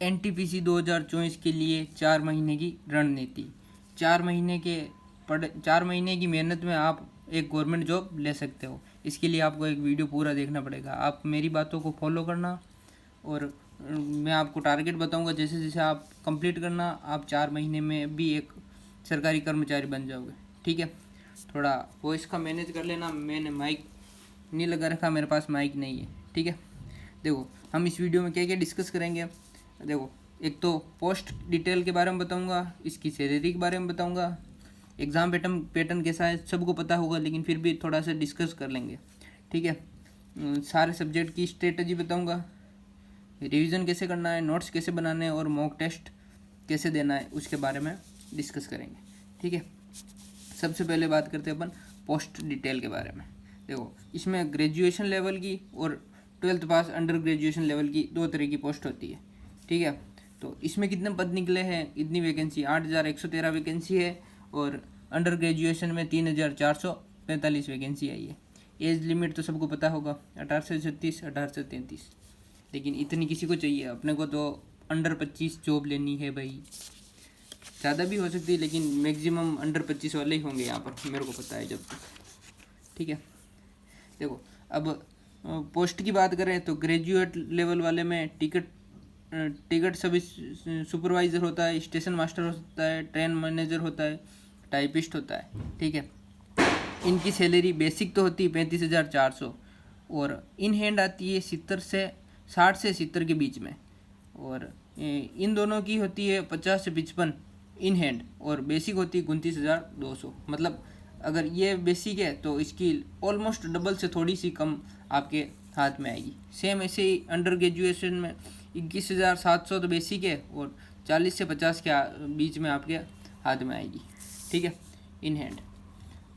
NTPC 2024 के लिए 4 महीने की रणनीति। 4 महीने की मेहनत में आप एक गवर्नमेंट जॉब ले सकते हो। इसके लिए आपको एक वीडियो पूरा देखना पड़ेगा। आप मेरी बातों को फॉलो करना और मैं आपको टारगेट बताऊंगा, जैसे जैसे आप कंप्लीट करना, आप 4 महीने में भी एक सरकारी कर्मचारी बन जाओगे। ठीक है, थोड़ा वॉइस का मैनेज कर लेना। मैंने माइक नहीं लगा रखा, मेरे पास माइक नहीं है। ठीक है, देखो हम इस वीडियो में क्या क्या डिस्कस करेंगे। देखो, एक तो पोस्ट डिटेल के बारे में बताऊंगा, इसकी सैलरी के बारे में बताऊंगा, एग्ज़ाम पैटर्न कैसा है सबको पता होगा, लेकिन फिर भी थोड़ा सा डिस्कस कर लेंगे। ठीक है, सारे सब्जेक्ट की स्ट्रेटजी बताऊंगा, रिवीजन कैसे करना है, नोट्स कैसे बनाने हैं और मॉक टेस्ट कैसे देना है, उसके बारे में डिस्कस करेंगे। ठीक है, सबसे पहले बात करते हैं अपन पोस्ट डिटेल के बारे में। देखो, इसमें ग्रेजुएशन लेवल की और 12th पास अंडर ग्रेजुएशन लेवल की 2 तरह की पोस्ट होती है। ठीक है, तो इसमें कितने पद निकले हैं, इतनी वैकेंसी 8113 वैकेंसी है और अंडर ग्रेजुएशन में 3445 वैकेंसी आई है। एज लिमिट तो सबको पता होगा, 18 से 36, 18 से 33, लेकिन इतनी किसी को चाहिए। अपने को तो अंडर 25 जॉब लेनी है भाई, ज़्यादा भी हो सकती है लेकिन मैक्सिमम अंडर 25 वाले ही होंगे यहाँ पर, मेरे को पता है जब तक। ठीक है, देखो अब पोस्ट की बात करें तो ग्रेजुएट लेवल वाले में टिकट सर्विस सुपरवाइज़र होता है, स्टेशन मास्टर होता है, ट्रेन मैनेजर होता है, टाइपिस्ट होता है। ठीक है, इनकी सैलरी बेसिक तो होती है 35,400 और इन हैंड आती है 60 से 70 के बीच में, और इन दोनों की होती है 50 से 55 इन हैंड और बेसिक होती है 29,200। मतलब अगर ये बेसिक है तो इसकी ऑलमोस्ट डबल से थोड़ी सी कम आपके हाथ में आएगी। सेम ऐसे ही अंडर ग्रेजुएशन में 21,700 तो बेसिक है और 40 से 50 के बीच में आपके हाथ में आएगी। ठीक है, इन हैंड।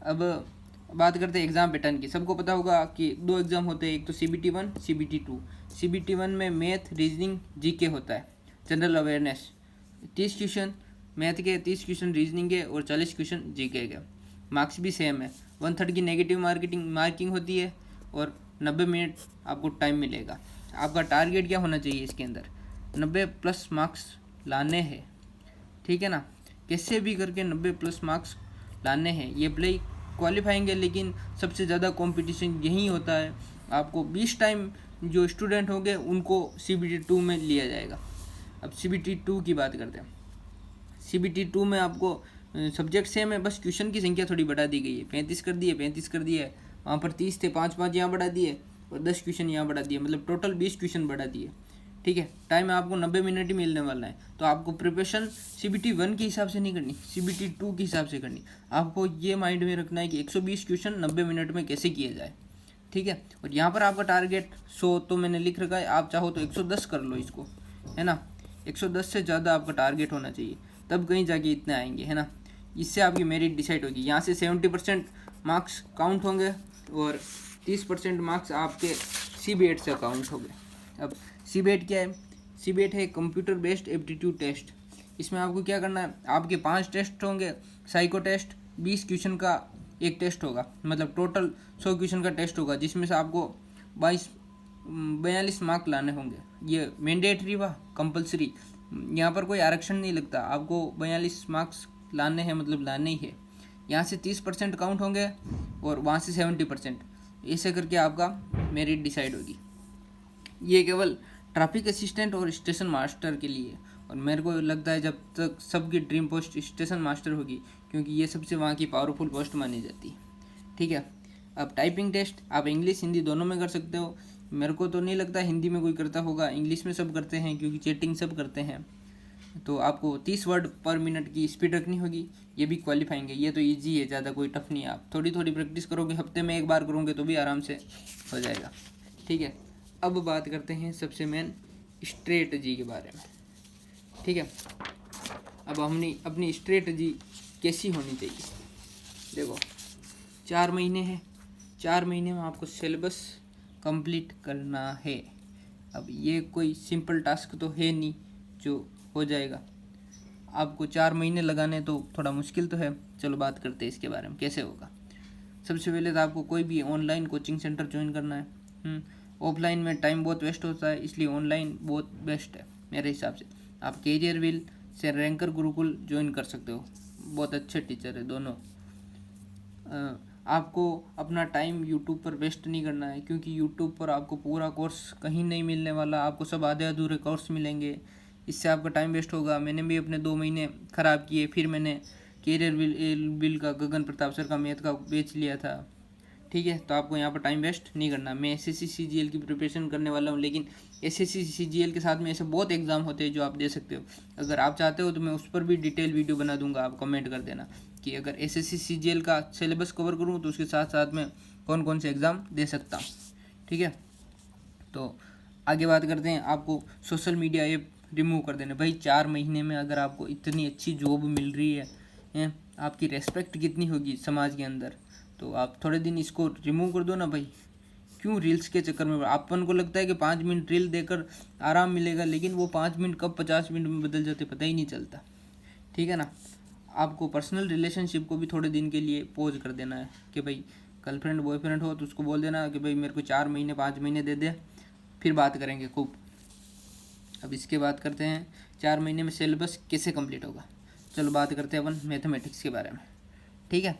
अब बात करते हैं एग्ज़ाम पैटर्न की। सबको पता होगा कि 2 एग्ज़ाम होते हैं, एक तो CBT 1, CBT 2। CBT 1 में मैथ, रीजनिंग, जीके होता है, जनरल अवेयरनेस। 30 क्वेश्चन मैथ के, 30 क्वेश्चन रीजनिंग के और 40 क्वेश्चन जीके के। मार्क्स भी सेम है, 1/3 की नेगेटिव मार्किंग होती है और 90 मिनट आपको टाइम मिलेगा। आपका टारगेट क्या होना चाहिए इसके अंदर, 90+ मार्क्स लाने हैं। ठीक है ना, कैसे भी करके 90+ मार्क्स लाने हैं। ये भले ही क्वालिफाइंग है लेकिन सबसे ज़्यादा कंपटीशन यही होता है। आपको 20 टाइम जो स्टूडेंट होंगे उनको CBT 2 में लिया जाएगा। अब CBT 2 की बात करते हैं। CBT 2 में आपको सब्जेक्ट सेम है, बस क्वेश्चन की संख्या थोड़ी बढ़ा दी गई है, 35 कर दिए, 35 कर दिए। वहाँ पर 30 थे, 5 यहाँ बढ़ा दिए और 10 क्वेश्चन यहाँ बढ़ा दिए, मतलब टोटल 20 क्वेश्चन बढ़ा दिए। ठीक है, टाइम आपको 90 मिनट ही मिलने वाला है। तो आपको प्रिपरेशन CBT 1 के हिसाब से नहीं करनी, CBT 2 के हिसाब से करनी। आपको ये माइंड में रखना है कि 120 क्वेश्चन 90 मिनट में कैसे किया जाए। ठीक है, और यहाँ पर आपका टारगेट 100 तो मैंने लिख रखा है, आप चाहो तो 110 कर लो इसको, है ना। 110 से ज़्यादा आपका टारगेट होना चाहिए, तब कहीं जाके इतने आएंगे, है ना। इससे आपकी मेरिट डिसाइड होगी। यहाँ से 70% मार्क्स काउंट होंगे और 30% मार्क्स आपके CBET से काउंट होंगे। अब CBET क्या है, CBET है कंप्यूटर बेस्ड एप्टीट्यूड टेस्ट। इसमें आपको क्या करना है, आपके 5 टेस्ट होंगे। साइको टेस्ट 20 क्वेश्चन का एक टेस्ट होगा, मतलब टोटल 100 क्वेश्चन का टेस्ट होगा, जिसमें से आपको 42 मार्क लाने होंगे। ये मैंडेटरी व कंपलसरी, यहाँ पर कोई आरक्षण नहीं लगता, आपको 42 मार्क्स लाने हैं, मतलब लाने ही है। यहाँ से 30% काउंट होंगे और वहाँ से 70%, ऐसे करके आपका मेरिट डिसाइड होगी। ये केवल ट्रैफिक असिस्टेंट और स्टेशन मास्टर के लिए, और मेरे को लगता है जब तक सबकी ड्रीम पोस्ट स्टेशन मास्टर होगी, क्योंकि ये सबसे वहाँ की पावरफुल पोस्ट मानी जाती है। ठीक है, अब टाइपिंग टेस्ट आप इंग्लिश हिंदी दोनों में कर सकते हो। मेरे को तो नहीं लगता हिंदी में कोई करता होगा, इंग्लिश में सब करते हैं क्योंकि चैटिंग सब करते हैं। तो आपको 30 वर्ड पर मिनट की स्पीड रखनी होगी, ये भी क्वालिफाइंग है। ये तो ईजी है, ज़्यादा कोई टफ नहीं है। आप थोड़ी थोड़ी प्रैक्टिस करोगे, हफ्ते में 1 बार करोगे तो भी आराम से हो जाएगा। ठीक है, अब बात करते हैं सबसे मेन स्ट्रेटजी के बारे में। ठीक है, अब हमने अपनी स्ट्रेटजी कैसी होनी चाहिए। देखो, 4 महीने हैं, 4 महीने में आपको सिलेबस कंप्लीट करना है। अब ये कोई सिंपल टास्क तो है नहीं जो हो जाएगा, आपको 4 महीने लगाने तो थोड़ा मुश्किल तो है। चलो बात करते हैं इसके बारे में कैसे होगा। सबसे पहले तो आपको कोई भी ऑनलाइन कोचिंग सेंटर ज्वाइन करना है। ऑफलाइन में टाइम बहुत वेस्ट होता है, इसलिए ऑनलाइन बहुत बेस्ट है। मेरे हिसाब से आप कैरियर व्हील से रैंकर गुरुकुल ज्वाइन कर सकते हो, बहुत अच्छे टीचर है दोनों। आपको अपना टाइम यूट्यूब पर वेस्ट नहीं करना है, क्योंकि यूट्यूब पर आपको पूरा कोर्स कहीं नहीं मिलने वाला, आपको सब आधे अधूरे कोर्स मिलेंगे, इससे आपका टाइम वेस्ट होगा। मैंने भी अपने 2 महीने ख़राब किए, फिर मैंने कैरियर बिल का गगन प्रताप सर का मैथ का बेच लिया था। ठीक है, तो आपको यहाँ पर टाइम वेस्ट नहीं करना। मैं एसएससी सीजीएल की प्रिपरेशन करने वाला हूँ, लेकिन एसएससी सीजीएल के साथ में ऐसे बहुत एग्ज़ाम होते हैं जो आप दे सकते हो। अगर आप चाहते हो तो मैं उस पर भी डिटेल वीडियो बना दूंगा, आप कमेंट कर देना कि अगर एसएससी सीजीएल का सिलेबस कवर करूँ तो उसके साथ साथ में कौन कौन से एग्ज़ाम दे सकता हूँ। ठीक है, तो आगे बात करते हैं। आपको सोशल मीडिया ऐप रिमूव कर देना। भाई 4 महीने में अगर आपको इतनी अच्छी जॉब मिल रही है, आपकी रेस्पेक्ट कितनी होगी समाज के अंदर, तो आप थोड़े दिन इसको रिमूव कर दो ना भाई। क्यों रील्स के चक्कर में? अपन को लगता है कि 5 मिनट रील देकर आराम मिलेगा, लेकिन वो 5 मिनट कब 50 मिनट में बदल जाते पता ही नहीं चलता। ठीक है ना। आपको पर्सनल रिलेशनशिप को भी थोड़े दिन के लिए पॉज कर देना है कि भाई गर्लफ्रेंड बॉयफ्रेंड हो तो उसको बोल देना कि भाई मेरे को 4 महीने 5 महीने दे दे, फिर बात करेंगे खूब। अब इसके बात करते हैं 4 महीने में सिलेबस कैसे कंप्लीट होगा। चलो बात करते हैं अपन मैथमेटिक्स के बारे में। ठीक है,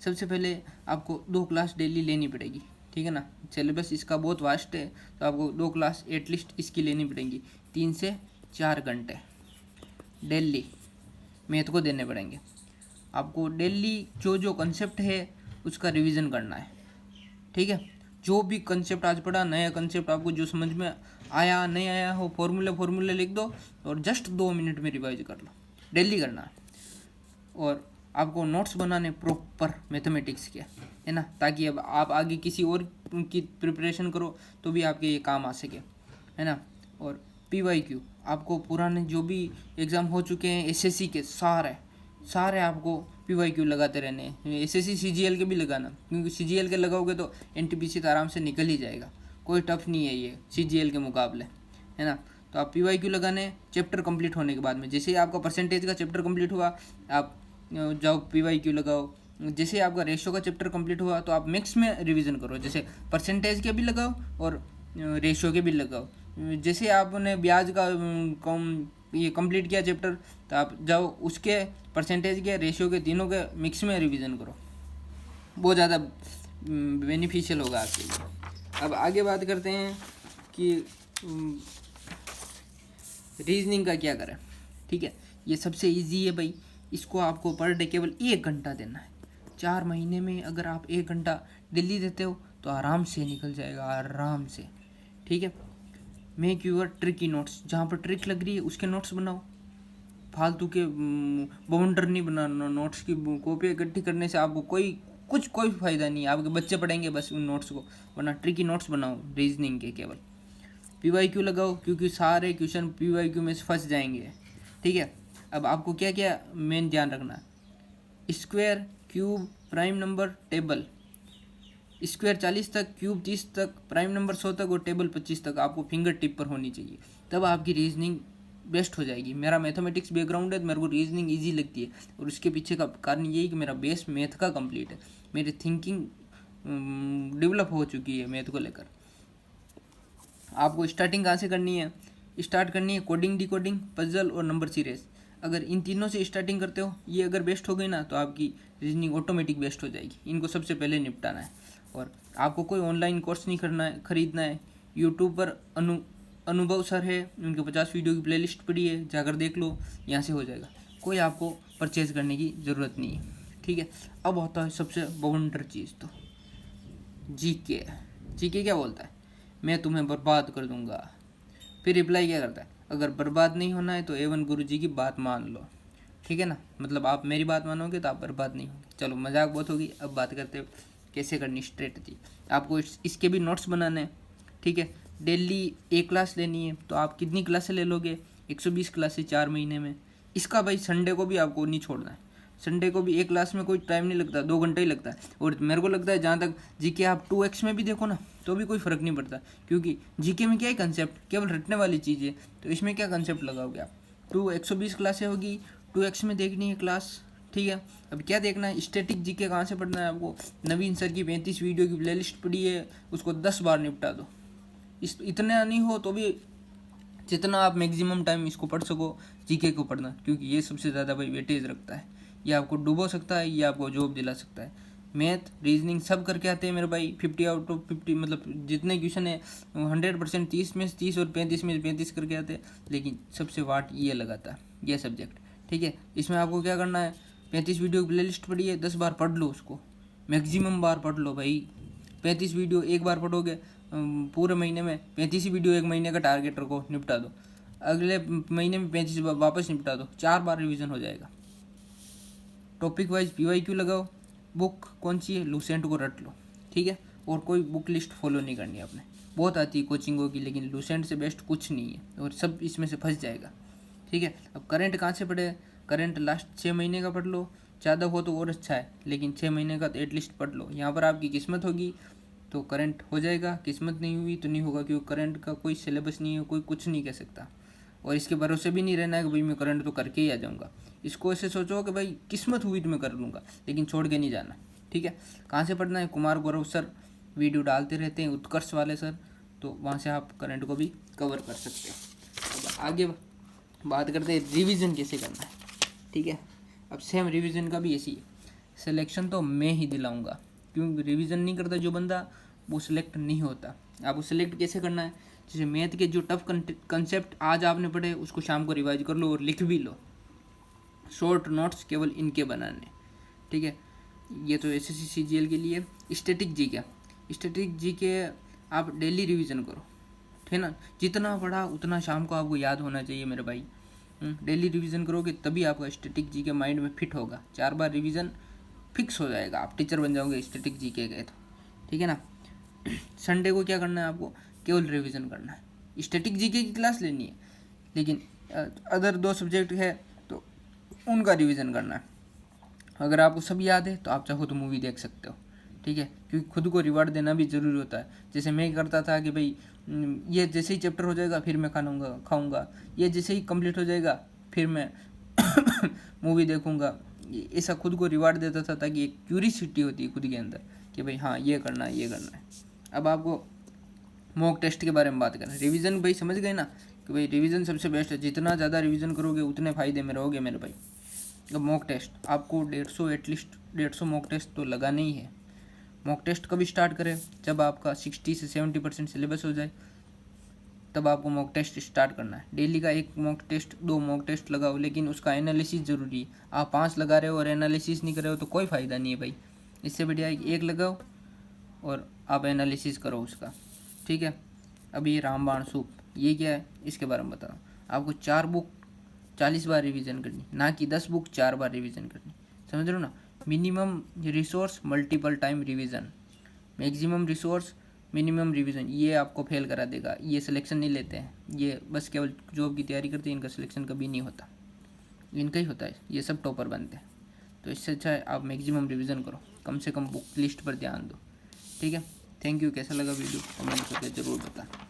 सबसे पहले आपको 2 क्लास डेली लेनी पड़ेगी। ठीक है ना, सिलेबस इसका बहुत वास्ट है, तो आपको 2 क्लास एटलीस्ट इसकी लेनी पड़ेंगी। 3 से 4 घंटे डेली मैथ को देने पड़ेंगे। आपको डेली जो जो कंसेप्ट है उसका रिवीजन करना है। ठीक है, जो भी कंसेप्ट आज पढ़ा, नया कंसेप्ट आपको जो समझ में आया नहीं आया हो, फॉर्मूले लिख दो और जस्ट 2 मिनट में रिवाइज कर लो। डेली करना है। और आपको नोट्स बनाने प्रॉपर मैथमेटिक्स के, है ना, ताकि अब आप आगे किसी और की प्रिपरेशन करो तो भी आपके ये काम आ सके, है ना। और PYQ आपको पुराने जो भी एग्ज़ाम हो चुके हैं एसएससी के सारे आपको PYQ लगाते रहने हैं। एसएससी CGL के भी लगाना, क्योंकि CGL के लगाओगे तो NTPC तो आराम से निकल ही जाएगा, कोई टफ नहीं है ये CGL के मुकाबले, है ना। तो आप PYQ लगाने चैप्टर कंप्लीट होने के बाद में। जैसे ही आपका परसेंटेज का चैप्टर कंप्लीट हुआ आप जाओ PYQ लगाओ। जैसे आपका रेशो का चैप्टर कंप्लीट हुआ तो आप मिक्स में रिवीजन करो, जैसे परसेंटेज के भी लगाओ और रेशो के भी लगाओ। जैसे आपने ब्याज का ये कंप्लीट किया चैप्टर, तो आप जाओ उसके परसेंटेज के रेशो के तीनों के मिक्स में रिवीजन करो, बहुत ज़्यादा बेनिफिशियल होगा आपके लिए। अब आगे बात करते हैं कि रीजनिंग का क्या करें। ठीक है, ये सबसे इजी है भाई, इसको आपको पर डे केवल 1 घंटा देना है। 4 महीने में अगर आप 1 घंटा डेली देते हो तो आराम से निकल जाएगा, आराम से। ठीक है, मेक यूर ट्रिकी नोट्स, जहाँ पर ट्रिक लग रही है उसके नोट्स बनाओ, फालतू के बाउंडर नहीं बनाना। नोट्स की कॉपी इकट्ठी करने से आपको कोई फ़ायदा नहीं है, आपके बच्चे पढ़ेंगे बस उन नोट्स को, वरना ट्रिकी नोट्स बनाओ रीजनिंग के केवल। PYQ लगाओ, क्योंकि सारे क्वेश्चन PYQ में फंस जाएंगे। ठीक है, अब आपको क्या क्या मेन ध्यान रखना है। Square, cube, prime number, table. Square 40 तक, क्यूब 30 तक, प्राइम नंबर 100 तक और टेबल 25 तक आपको फिंगर टिप पर होनी चाहिए, तब आपकी रीजनिंग बेस्ट हो जाएगी। मेरा मैथमेटिक्स बैकग्राउंड है तो मेरे को रीजनिंग इजी लगती है, और उसके पीछे का कारण यही कि मेरा बेस मैथ का कंप्लीट है, मेरी थिंकिंग डेवलप हो चुकी है मैथ को लेकर। आपको स्टार्टिंग कहाँ से करनी है? स्टार्ट करनी है कोडिंग, डिकोडिंग, पजल और नंबर सीरीज। अगर इन तीनों से स्टार्टिंग करते हो, ये अगर बेस्ट हो गई ना, तो आपकी रीजनिंग ऑटोमेटिक बेस्ट हो जाएगी। इनको सबसे पहले निपटाना है। और आपको कोई ऑनलाइन कोर्स नहीं करना है, ख़रीदना है। यूट्यूब पर अनुभव सर है, उनके 50 वीडियो की प्लेलिस्ट पड़ी है, जाकर देख लो, यहाँ से हो जाएगा। कोई आपको परचेज़ करने की ज़रूरत नहीं है। ठीक है, अब होता है सबसे बवंडर चीज़, तो जीके। जीके क्या बोलता है? मैं तुम्हें बर्बाद कर दूंगा। फिर रिप्लाई क्या करता है? अगर बर्बाद नहीं होना है तो A1 गुरुजी की बात मान लो। ठीक है ना, मतलब आप मेरी बात मानोगे तो आप बर्बाद नहीं होंगे। चलो मजाक बहुत होगी, अब बात करते हैं कैसे करनी स्ट्रेटजी। आपको इसके भी नोट्स बनाने हैं। ठीक है, डेली 1 क्लास लेनी है, तो आप कितनी क्लासें ले लोगे? 120 क्लासें 4 महीने में। इसका भाई संडे को भी आपको नहीं छोड़ना है। संडे को भी 1 क्लास में कोई टाइम नहीं लगता, 2 घंटे ही लगता है। और मेरे को लगता है जहाँ तक जीके आप 2x में भी देखो ना तो भी कोई फ़र्क नहीं पड़ता, क्योंकि जीके में क्या है कंसेप्ट, केवल रटने वाली चीज़ है। तो इसमें क्या कंसेप्ट लगाओगे आप? 120 क्लासें होगी, 2x में देखनी है क्लास। ठीक है, अब क्या देखना है? स्टैटिक जीके कहाँ से पढ़ना है आपको? नवीन सर की 35 वीडियो की प्लेलिस्ट पड़ी है, उसको 10 बार निपटा दो। इतना नहीं हो तो भी जितना आप मैक्सिमम टाइम इसको पढ़ सको जीके को पढ़ना, क्योंकि ये सबसे ज़्यादा भाई वेटेज रखता है। ये आपको डुबो सकता है, ये आपको जॉब दिला सकता है। मैथ रीजनिंग सब करके आते हैं मेरे भाई 50 आउट ऑफ 50, मतलब जितने क्वेश्चन है 100%, 30 में 30 और 35 में 35 करके आते हैं। लेकिन सबसे वाट ये लगाता है ये सब्जेक्ट, ठीक है। इसमें आपको क्या करना है, 35 वीडियो की प्ले लिस्ट पढ़ी है, 10 बार पढ़ लो उसको, मैक्सिमम बार पढ़ लो भाई। 35 वीडियो एक बार पढ़ोगे पूरे महीने में, 35 वीडियो एक महीने का टारगेट रखो, निपटा दो। अगले महीने में 35 वापस निपटा दो, 4 बार रिवीजन हो जाएगा। टॉपिक वाइज PYQ लगाओ, बुक कौन सी है लूसेंट को रट लो, ठीक है। और कोई बुक लिस्ट फॉलो नहीं करनी आपने, बहुत आती है कोचिंगों की, लेकिन लूसेंट से बेस्ट कुछ नहीं है और सब इसमें से फंस जाएगा, ठीक है। अब करंट कहाँ से पढ़े, करंट लास्ट 6 महीने का पढ़ लो, ज़्यादा हो तो और अच्छा है, लेकिन 6 महीने का तो एटलीस्ट पढ़ लो। यहाँ पर आपकी किस्मत होगी तो करंट हो जाएगा, किस्मत नहीं हुई तो नहीं होगा, क्योंकि करंट का कोई सिलेबस नहीं है, कोई कुछ नहीं कह सकता। और इसके भरोसे भी नहीं रहना है कि भाई मैं करंट तो करके ही आ जाऊँगा। इसको ऐसे सोचो कि भाई किस्मत हुई तो मैं कर लूँगा, लेकिन छोड़ के नहीं जाना, ठीक है। कहाँ से पढ़ना है, कुमार गौरव सर वीडियो डालते रहते हैं, उत्कर्ष वाले सर, तो वहाँ से आप करंट को भी कवर कर सकते हो। अब आगे बात करते हैं रिवीजन कैसे करना है, ठीक है। अब सेम रिवीजन का भी ऐसी है, सिलेक्शन तो मैं ही दिलाऊंगा, क्योंकि रिवीजन नहीं करता जो बंदा वो सिलेक्ट नहीं होता। आपको सिलेक्ट कैसे करना है, जैसे मैथ के जो टफ कंसेप्ट आज आपने पढ़े उसको शाम को रिवाइज कर लो और लिख भी लो, शॉर्ट नोट्स केवल इनके बनाने, ठीक है। ये तो SSC CGL के लिए। स्टैटिक जीके आप डेली रिवीजन करो, ठीक ना। जितना पढ़ा उतना शाम को आपको याद होना चाहिए मेरे भाई। डेली रिवीजन करोगे तभी आपका स्टैटिक जीके माइंड में फिट होगा। 4 बार रिवीजन फिक्स हो जाएगा, आप टीचर बन जाओगे स्टैटिक जीके गए तो, ठीक है ना। संडे को क्या करना है, आपको केवल रिवीजन करना है। स्टैटिक जीके की क्लास लेनी है, लेकिन अदर 2 सब्जेक्ट है तो उनका रिवीजन करना है। अगर आपको सब याद है तो आप चाहो तो मूवी देख सकते हो, ठीक है, क्योंकि खुद को रिवार्ड देना भी ज़रूरी होता है। जैसे मैं करता था कि भाई ये जैसे ही चैप्टर हो जाएगा फिर मैं खाऊंगा, ये जैसे ही कंप्लीट हो जाएगा फिर मैं मूवी देखूंगा। ऐसा खुद को रिवार्ड देता था, ताकि एक क्यूरियोसिटी होती है खुद के अंदर कि भाई हाँ ये करना है, ये करना है। अब आपको मॉक टेस्ट के बारे में बात करना है। रिवीजन भाई समझ गए ना कि भाई रिवीजन सबसे बेस्ट है, जितना ज़्यादा रिवीजन करोगे उतने फ़ायदे में रहोगे मेरे भाई। अब मॉक टेस्ट आपको 150 एटलीस्ट 150 मॉक टेस्ट तो लगाना ही है। मॉक टेस्ट कभी स्टार्ट करें, जब आपका 60 से 70% सिलेबस हो जाए, तब आपको मॉक टेस्ट स्टार्ट करना है। डेली का 1 मॉक टेस्ट 2 मॉक टेस्ट लगाओ, लेकिन उसका एनालिसिस ज़रूरी है। आप 5 लगा रहे हो और एनालिसिस नहीं कर रहे हो तो कोई फ़ायदा नहीं है भाई। इससे बढ़िया 1 लगाओ और आप एनालिसिस करो उसका, ठीक है। अब ये रामबाण सूप ये क्या है, इसके बारे में बता रहा हूँ। आपको 4 बुक 40 बार रिवीजन करनी, ना कि 10 बुक 4 बार रिवीजन करनी, समझ रहे हो ना। Minimum resource multiple time revision, maximum resource minimum revision, ये आपको फेल करा देगा। ये सिलेक्शन नहीं लेते हैं, ये बस केवल जॉब की तैयारी करते हैं, इनका सिलेक्शन कभी नहीं होता, इनका ही होता है, ये सब टॉपर बनते हैं। तो इससे अच्छा है आप मैक्सिमम रिवीजन करो, कम से कम बुक लिस्ट पर ध्यान दो, ठीक है। Thank you. कैसा लगा वीडियो कमेंट करके ज़रूर बताना।